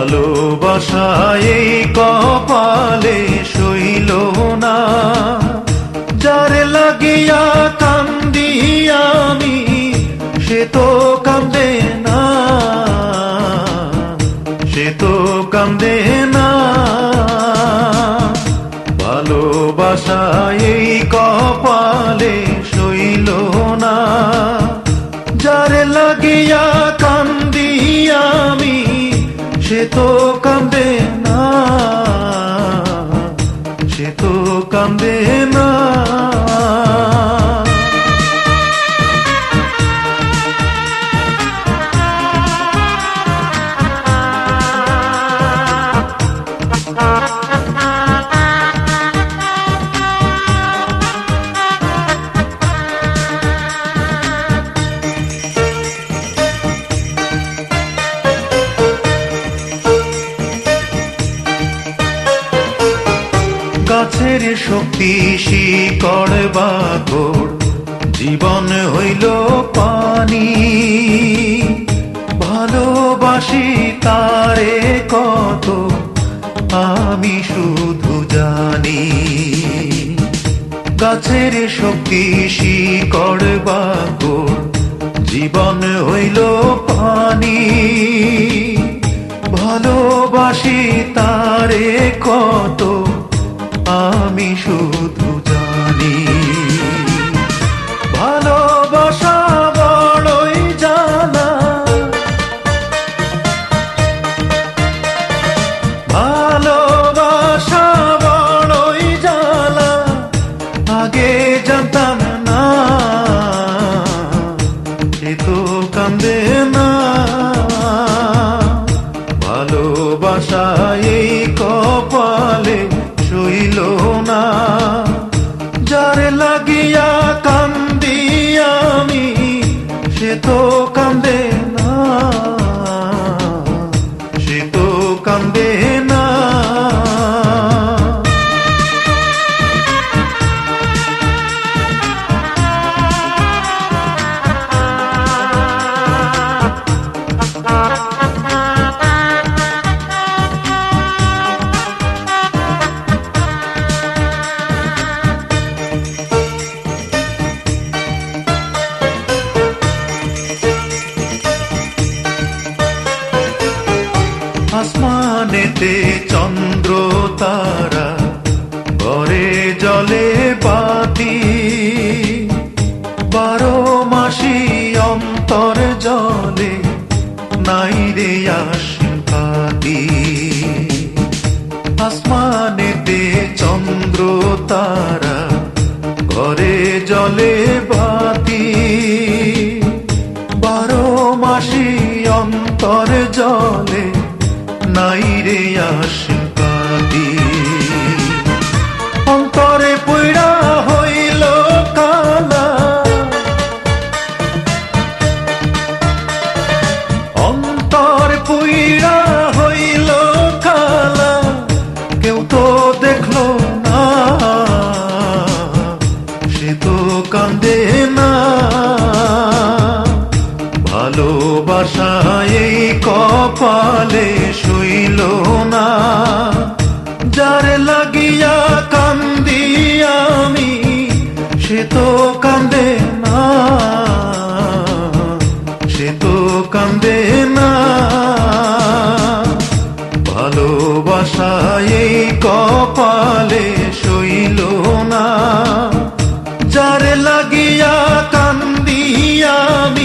ভালোবাসা এই কপালে সইল না, যার লাগিয়া কান্দি আমি সে তো কান্দে না, সে তো কান্দে না। ভালোবাসা এই কপালে সইল না, যার লাগিয়া কান্দি আমি সে তো কান্দে না, সে তো কান্দে না। গাছের শক্তি শিকড় বাকড়, জীবন হইল পানি। ভালোবাসি তারে কত আমি শুধু জানি। গাছের শক্তি শিকড় বাকড়, জীবন হইল পানি। ভালোবাসি তারে কত আমি শুধু জানি। ভালোবাসা বড়ই জানা, ভালোবাসা বড়ই জানা, আগে জানতাম না, সে তো কান্দে না। ভালোবাসা এই কপালে সইল না, যার লাগিয়া কান্দি আমি সে তো কান্দে না, সে তো কান্দে না। আসমানেতে চন্দ্র তারা, ঘরে জলে বাতি, 12 মাসি অন্তর জলে নাই রে আশাতি। আসমানেতে চন্দ্র তারা, ঘরে জলে বাতি, 12 মাসি অন্তর জলে নাই রে আশাতি। অন্তরে পইড়া হইল কালা, অন্তর পইড়া হইল কালা, কেউ তো দেখলো না, সে তো কান্দে না। ভালোবাসা এই কপালে সইল না, যার লাগিয়া কান্দি আমি সে তো কান্দে না, সে তো কান্দে না। ভালোবাসা এই কপালে সইল না, যার লাগিয়া কান্দি আমি